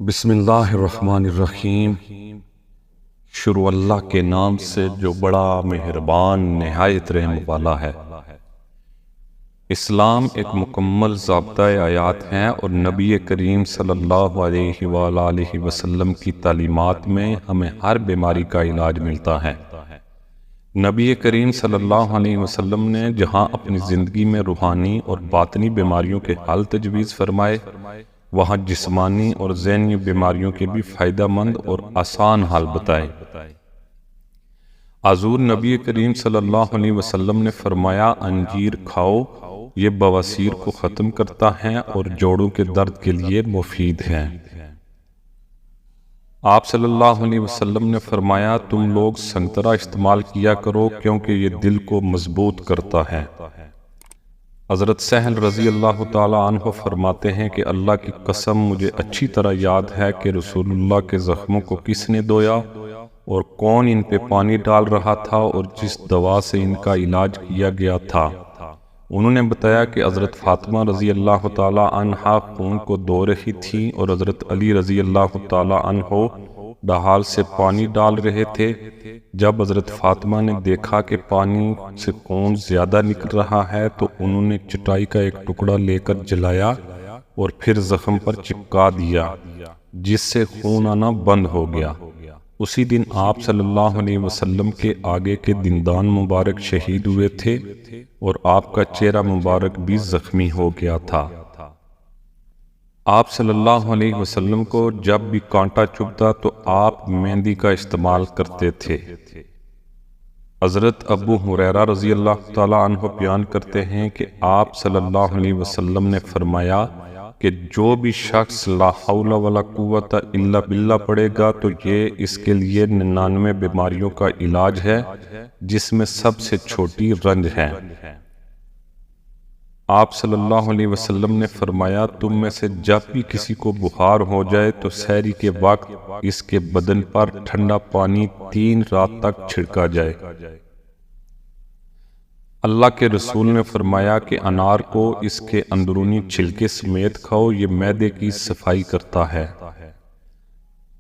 بسم اللہ الرحمن الرحیم۔ شروع اللہ کے نام سے جو بڑا مہربان نہایت رحم والا ہے۔ اسلام ایک مکمل ضابطۂ حیات ہے اور نبی کریم صلی اللہ علیہ وآلہ وسلم کی تعلیمات میں ہمیں ہر بیماری کا علاج ملتا ہے۔ نبی کریم صلی اللہ علیہ وسلم نے جہاں اپنی زندگی میں روحانی اور باطنی بیماریوں کے حل تجویز فرمائے، وہاں جسمانی اور ذہنی بیماریوں کے بھی فائدہ مند اور آسان حل بتائے۔ حضور نبی کریم صلی اللہ علیہ وسلم نے فرمایا، انجیر کھاؤ، یہ بواسیر کو ختم کرتا ہے اور جوڑوں کے درد کے لیے مفید ہے۔ آپ صلی اللہ علیہ وسلم نے فرمایا، تم لوگ سنگترا استعمال کیا کرو کیونکہ یہ دل کو مضبوط کرتا ہے۔ حضرت سہل رضی اللہ تعالیٰ عنہ فرماتے ہیں کہ اللہ کی قسم مجھے اچھی طرح یاد ہے کہ رسول اللہ کے زخموں کو کس نے دھویا اور کون ان پہ پانی ڈال رہا تھا اور جس دوا سے ان کا علاج کیا گیا تھا۔ انہوں نے بتایا کہ حضرت فاطمہ رضی اللہ تعالیٰ عنہ خون کو دھو رہی تھی اور حضرت علی رضی اللہ تعالیٰ عنہ ڈھال سے پانی ڈال رہے تھے۔ جب حضرت فاطمہ نے دیکھا کہ پانی سے خون زیادہ نکل رہا ہے تو انہوں نے چٹائی کا ایک ٹکڑا لے کر جلایا اور پھر زخم پر چپکا دیا، جس سے خون آنا بند ہو گیا۔ اسی دن آپ صلی اللہ علیہ وسلم کے آگے کے دندان مبارک شہید ہوئے تھے اور آپ کا چہرہ مبارک بھی زخمی ہو گیا تھا۔ آپ صلی اللہ علیہ وسلم کو جب بھی کانٹا چبھتا تو آپ مہندی کا استعمال کرتے تھے۔ حضرت ابو ہریرہ رضی اللہ تعالیٰ عنہ بیان کرتے ہیں کہ آپ صلی اللہ علیہ وسلم نے فرمایا کہ جو بھی شخص لا حول ولا قوت الا باللہ پڑھے گا تو یہ اس کے لیے 99 بیماریوں کا علاج ہے، جس میں سب سے چھوٹی رنج ہے۔ آپ صلی اللہ علیہ وسلم نے فرمایا، تم میں سے جب بھی کسی کو بخار ہو جائے تو سحری کے وقت اس کے بدن پر ٹھنڈا پانی 3 رات تک چھڑکا جائے۔ اللہ کے رسول نے فرمایا کہ انار کو اس کے اندرونی چھلکے سمیت کھاؤ، یہ معدے کی صفائی کرتا ہے۔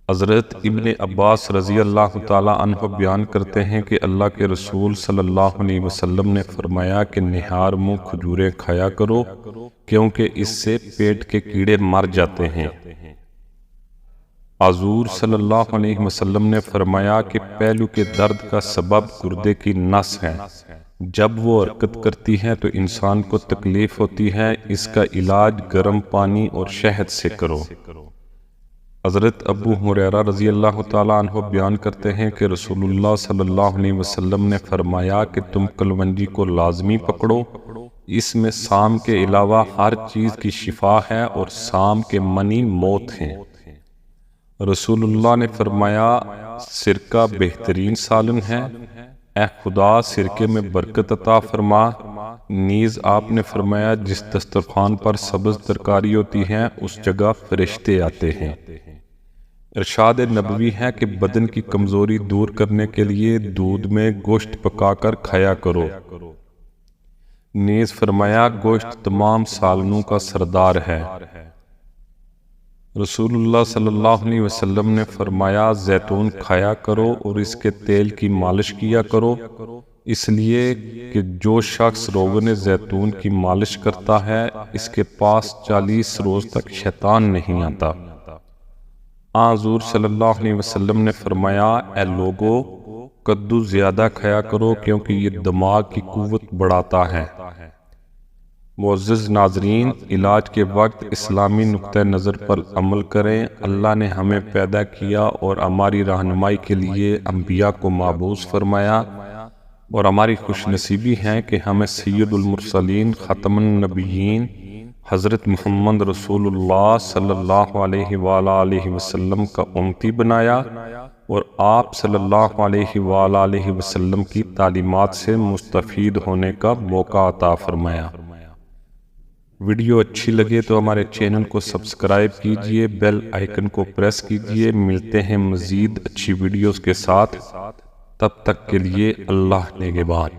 حضرت ابن عباس رضی اللہ تعالیٰ عنہ بیان کرتے ہیں کہ اللہ کے رسول صلی اللہ علیہ وسلم نے فرمایا کہ نہار منہ کھجوریں کھایا کرو کیونکہ اس سے پیٹ کے کیڑے مر جاتے ہیں۔ حضور صلی اللہ علیہ وسلم نے فرمایا کہ پہلو کے درد کا سبب گردے کی نس ہے، جب وہ حرکت کرتی ہے تو انسان کو تکلیف ہوتی ہے، اس کا علاج گرم پانی اور شہد سے کرو۔ حضرت ابو ہریرہ رضی اللہ تعالیٰ عنہ بیان کرتے ہیں کہ رسول اللہ صلی اللہ علیہ وسلم نے فرمایا کہ تم کلونجی کو لازمی پکڑو، اس میں سام کے علاوہ ہر چیز کی شفا ہے اور سام کے منی موت ہیں۔ رسول اللہ نے فرمایا، سرکہ بہترین سالن ہے، اے خدا سرکے میں برکت عطا فرما۔ نیز آپ نے فرمایا، جس دسترخوان پر سبز ترکاری ہوتی ہے اس جگہ فرشتے آتے ہیں۔ ارشاد نبوی ہے کہ بدن کی کمزوری دور کرنے کے لیے دودھ میں گوشت پکا کر کھایا کرو۔ نیز فرمایا، گوشت تمام سالنوں کا سردار ہے۔ رسول اللہ صلی اللہ علیہ وسلم نے فرمایا، زیتون کھایا کرو اور اس کے تیل کی مالش کیا کرو، اس لیے کہ جو شخص روغن زیتون کی مالش کرتا ہے اس کے پاس 40 روز تک شیطان نہیں آتا۔ حضور صلی اللہ علیہ وسلم نے فرمایا، اے لوگو، کدو زیادہ کھایا کرو کیونکہ یہ دماغ کی قوت بڑھاتا ہے۔ معزز ناظرین، علاج کے وقت اسلامی نقطہ نظر پر عمل کریں۔ اللہ نے ہمیں پیدا کیا اور ہماری رہنمائی کے لیے انبیاء کو مبعوث فرمایا، اور ہماری خوش نصیبی ہے کہ ہمیں سید المرسلین ختم النبیین حضرت محمد رسول اللہ صلی اللہ علیہ وآلہ وسلم کا امتی بنایا اور آپ صلی اللہ علیہ وآلہ وسلم کی تعلیمات سے مستفید ہونے کا موقع عطا فرمایا۔ ویڈیو اچھی لگے تو ہمارے چینل کو سبسکرائب کیجئے، بیل آئیکن کو پریس کیجئے۔ ملتے ہیں مزید اچھی ویڈیوز کے ساتھ، تب تک کے لیے اللہ نگہبان۔